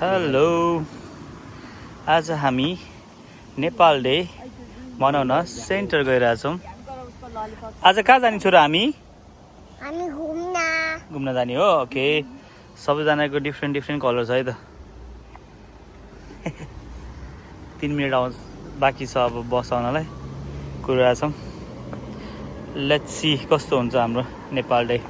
Hello आज हामी Nepal day मनाउन सेन्टर गइरहेछौँ। आज कहाँ जाने छौँ र हामी घुम्न जाने हो। ओके, सबैजनाको डिफ्रेन्ट कलर छ है त। 3 मिनट आउँछ बाँकी छ अब बस आउनलाई, कुरिरहेछौँ। लेट्स सी कस्तो हुन्छ हाम्रो नेपाल डे।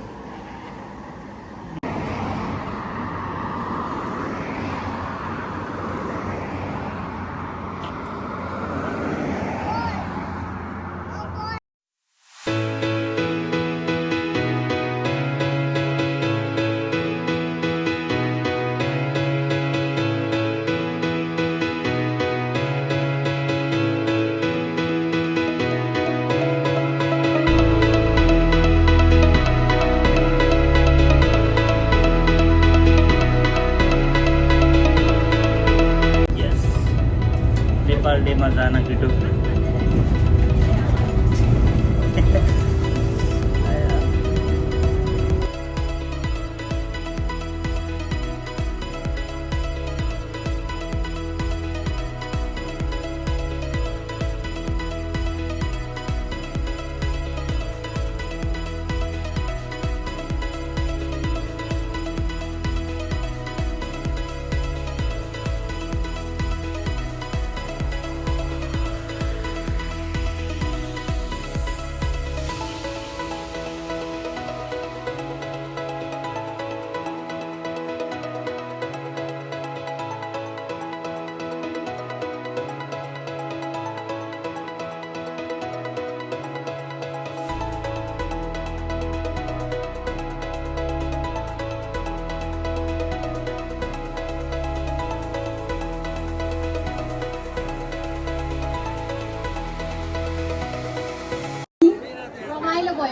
नेपाल डेमा जान केटो भयो।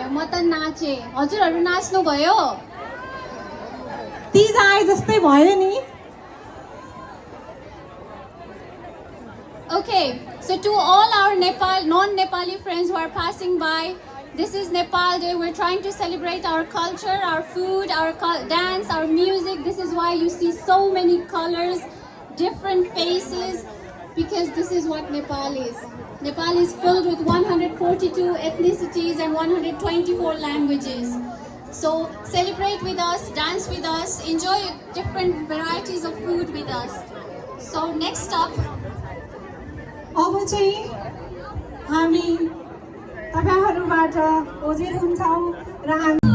म त नाचे, हजुरहरु नाच्नु भयो? तीज आए जस्तै भयो नि। Okay, so to all our non-Nepali friends who are passing by, this is Nepal Day. We're trying to celebrate our culture, our food, our dance, our music. This is why you see so many colors, different faces, because this is what Nepal is. Nepal is filled with 142 ethnicities and 124 languages. So celebrate with us, dance with us, enjoy different varieties of food with us. So next up, अब चाहिँ हामी तपाईहरुबाट ओजेर हुन्छौं र हामी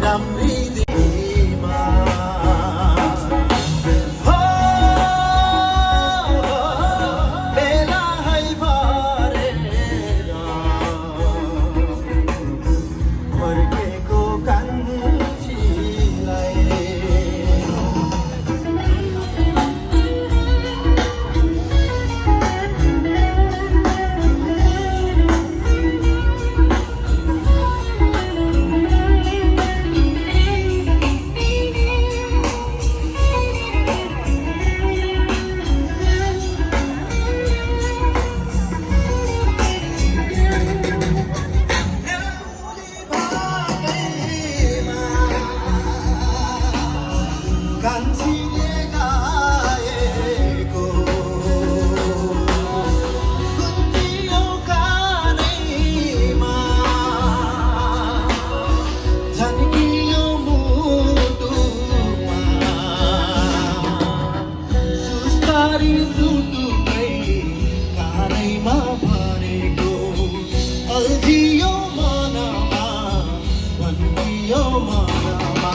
नम्रिदिमा हो बेला है भरेर फर्केको कान्छीलाई कान्छीले गाएको गुन्जियो कानैमा झन्कियो मुटुमा सुस्तारी जुटुकै कानैमा भरेको अल्झियो मनमा भन्कियो मनमा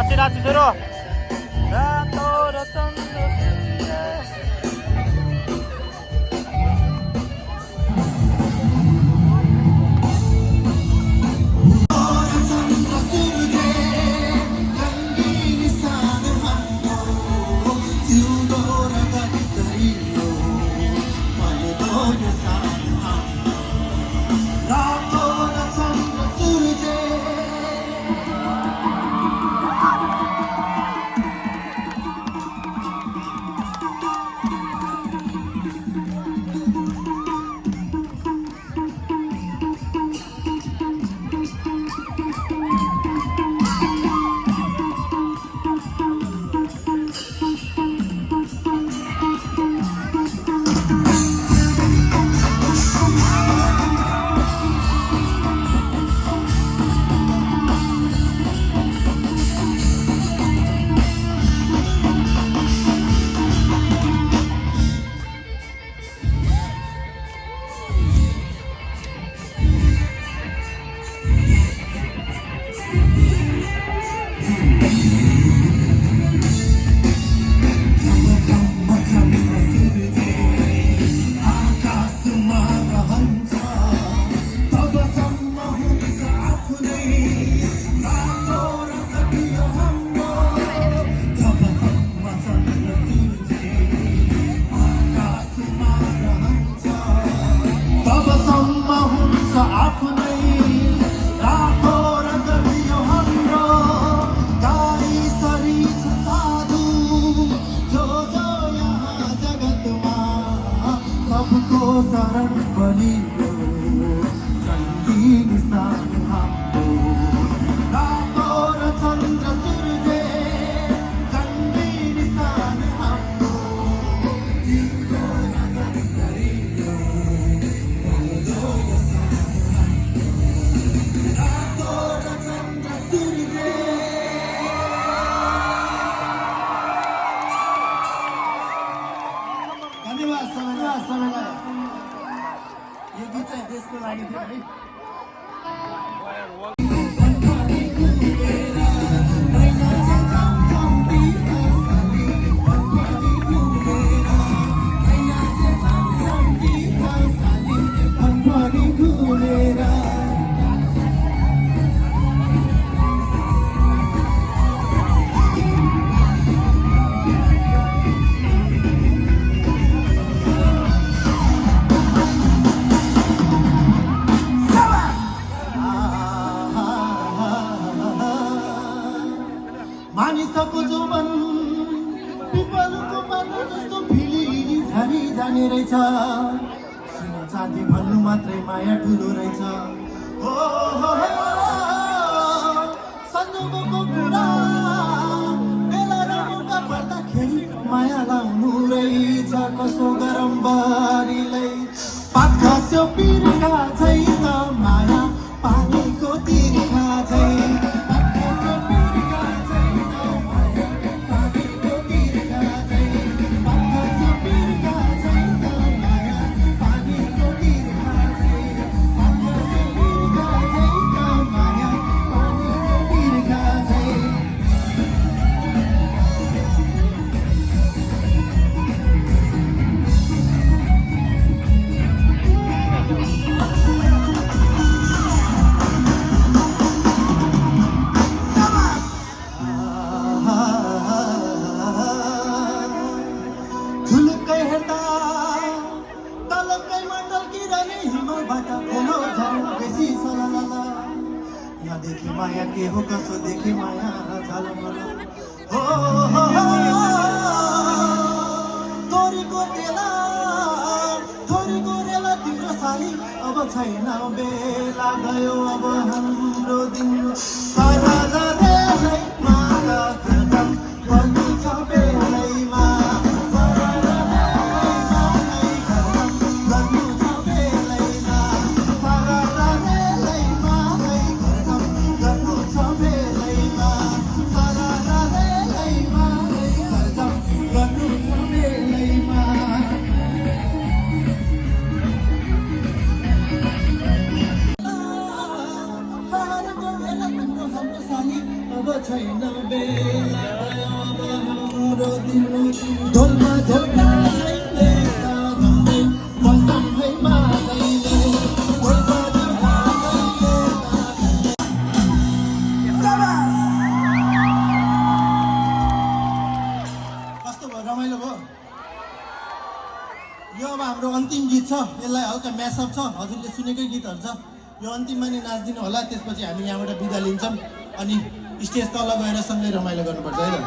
नाची नाची छोरो रातो र चन्द्र शरण बलियो चण्डी सानो हाम्रो रातो र चन्द्र सूर्य चण्डी सानो हाम्रो जिउको नजर गरियो बल्दो यो सानो हाम्रो रातो र चन्द्र सूर्य धन्यवाद सबैलाई यो गीत चाहिँ देशको लागि थियो है मानिसको जोवन पिपलको पातो जस्तो फिली झरी जाने रहेछ सुन चाँदी भन्नु मात्रै माया ठुलो रहेछ हो संजोगको कुरा बेला र मौका पर्दाखेरि माया लाउनु रहेछ कसो गरम बारीलाई पात खस्यो पिर्खा छैन माया पानीको तिर्खा छैन देखि माया के हो कसो देखि माया झलमल हो तोरीको रेला तिम्रो साली अब छैन बेला गयो अब हाम्रो दिन सारा जानेलाई माला खतम भन्नु छ बेलैमा अब छैन बेला अब हाम्रो दिन ढोलमा झोकाइले गाउँदै मौसम है मादैले ढोलमा झोकाइले कस्तो भयो रमाइलो भयो यो अब हाम्रो अन्तिम गीत छ यसलाई हल्का म्यासअप छ हजुरले सुनेकै गीतहरू छ यो अन्तिममा नि नाच्दिनु होला त्यसपछि हामी यहाँबाट बिदा लिन्छौँ अनि स्टेज तल गएर सँगै रमाइलो गर्नुपर्छ है त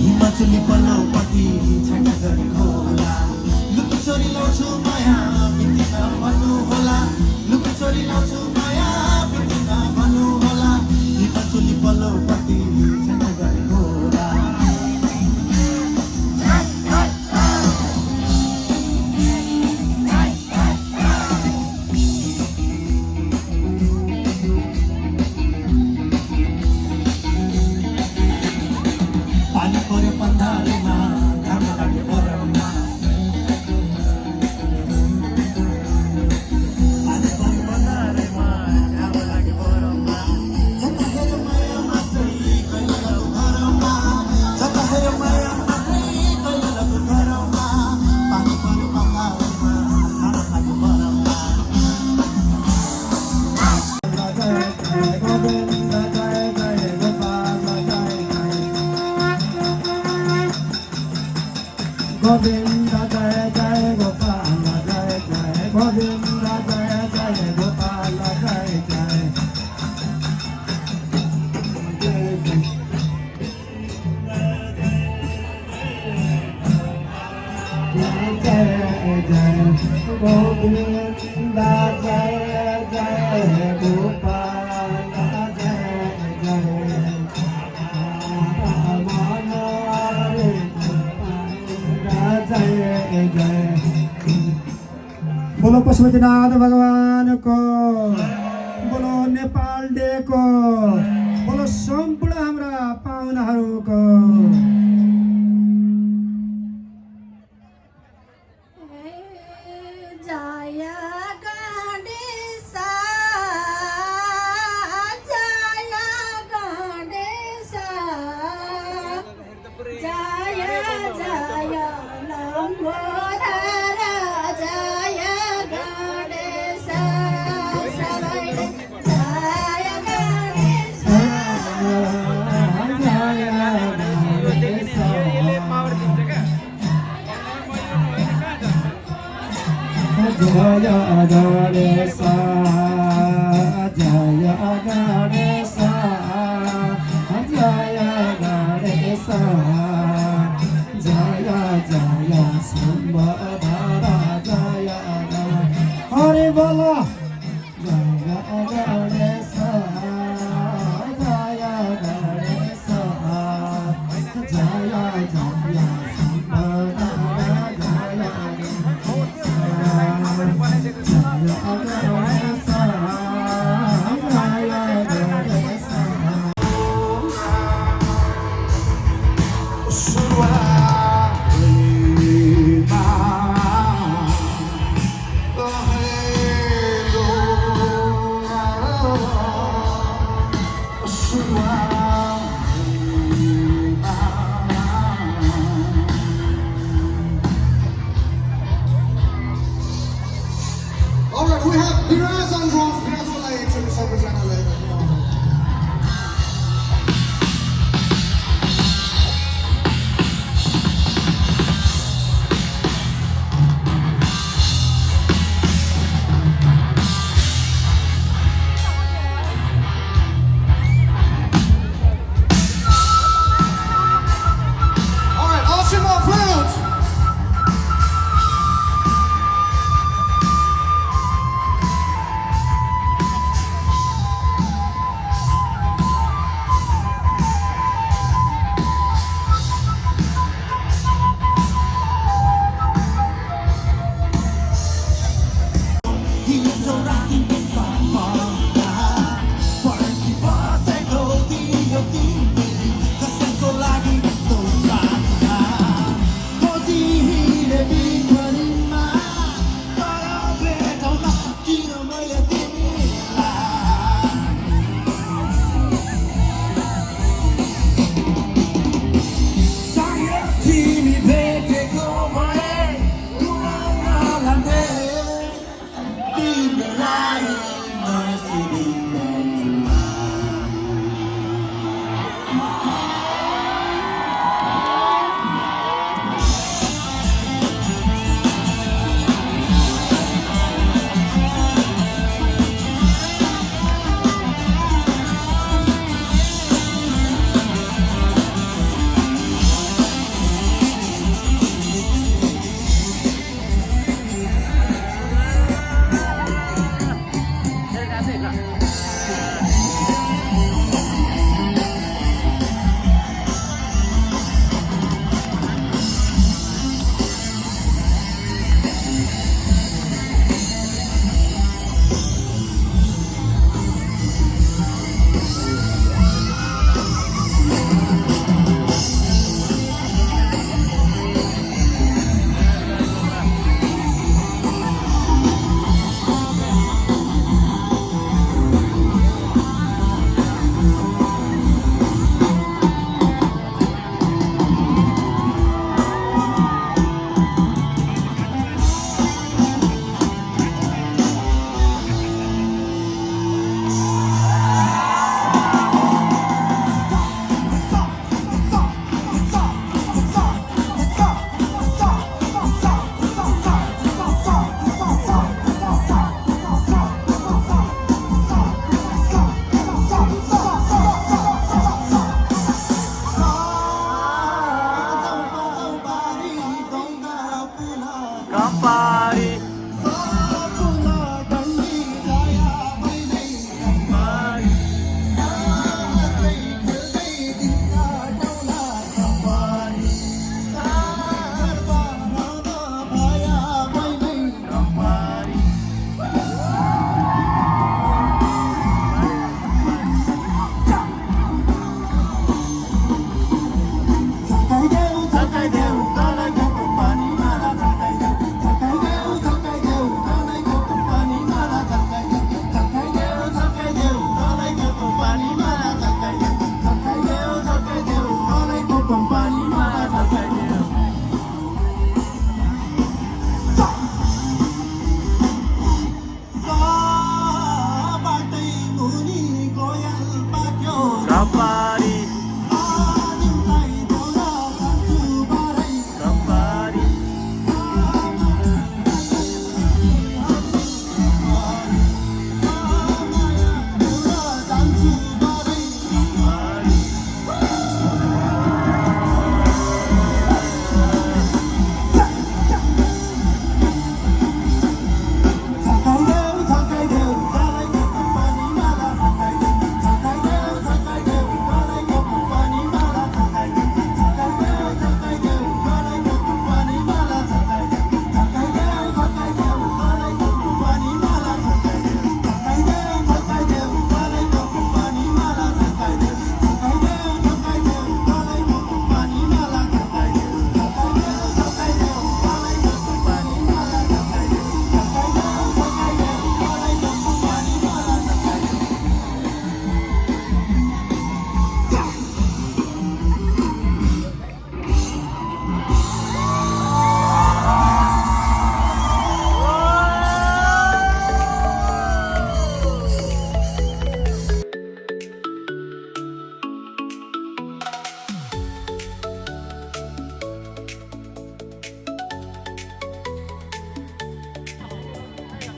हिमाचली पल्लोपट्टि छाटा गरी होला लुकीचोरी लाउँछु माया बितिन भन्नु होला लुकीचोरी लाउँछु माया बितिन भन्नु होला हिमाचली पल्लोपट्टि छाटा गरी होला पानी पर्यो पन्धारेमा घाम लाग्यो बरममा पानी पर्यो पन्धारेमा घाम लाग्यो बरममा जता हेऱ्यो माया मात्रै कहिले लगु घरमा जता हेऱ्यो माया मात्रै कहिले लगु घरमा पानी पर्यो पन्धारेमा घाम लाग्यो बरममा Govinda jaya jaya Gopala jaya jaya Govinda jaya jaya Gopala jaya jaya jaya jaya Govinda jaya jaya Gopala jaya jaya बोलो पशुपतिनाथ भगवान को बोलो नेपाल डे को बोलो सम्पूर्ण हाम्रा पाहुनाहरूको Jaya Ganesa, Jaya Ganesa, Jaya Ganesa, Jaya Jaya Sambhadara, Jaya Ganesa, Hari Bala, Jaya Ganesa, Jaya Ganesa, Jaya Jaya Sambhadara, Jaya we have Miraz on drums. Mirazलाई एकचोटि सबैजनालाई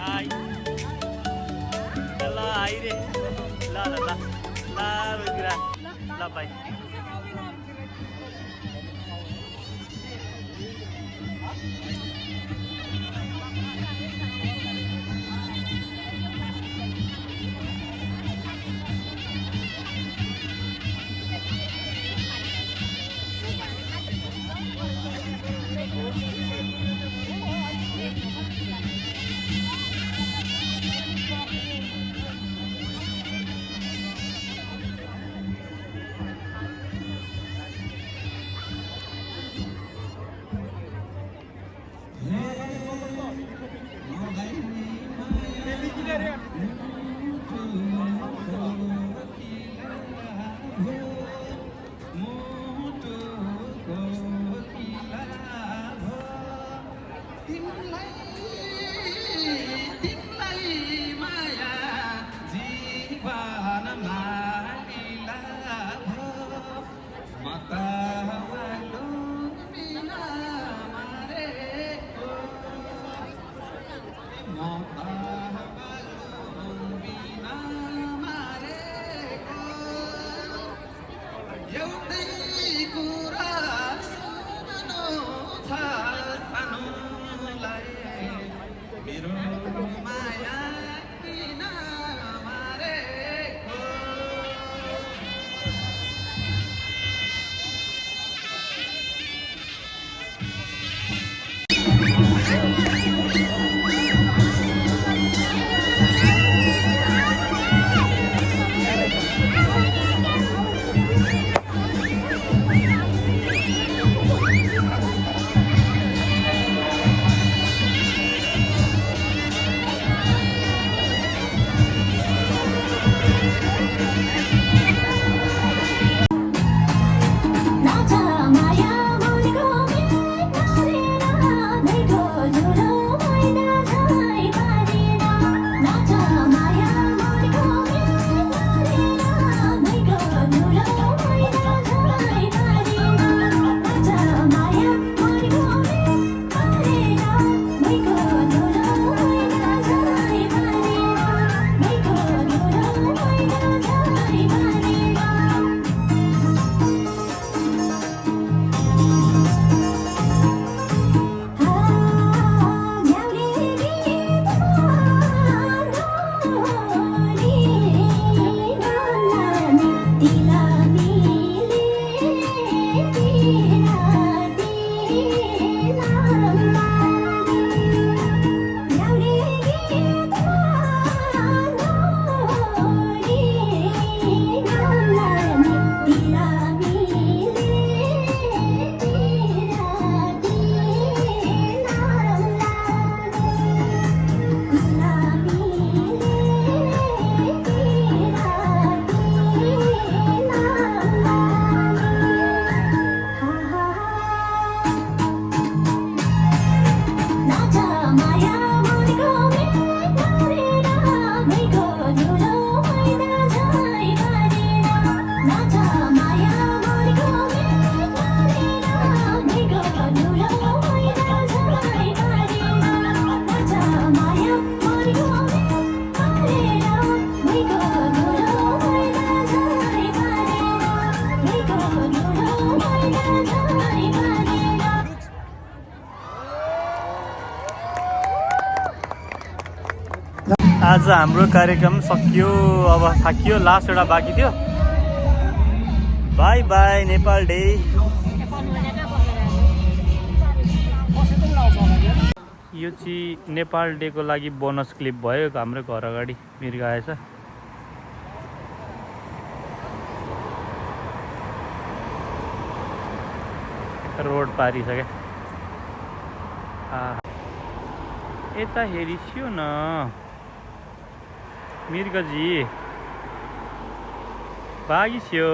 हाई ल आइरे ल ल ल ल रुगिरा ल बाई आज हाम्रो कार्यक्रम सकियो अब थाकियो लास्ट एउटा बाँकी थियो बाई बाई नेपाल डे यो चाहिँ नेपाल डे को लागि बोनस क्लिप भयो हाम्रो घर अगाडि मिर्ग आएछ रोड पारिसक्यो यता हेरिसियो न मिर्गजी भागिस्यो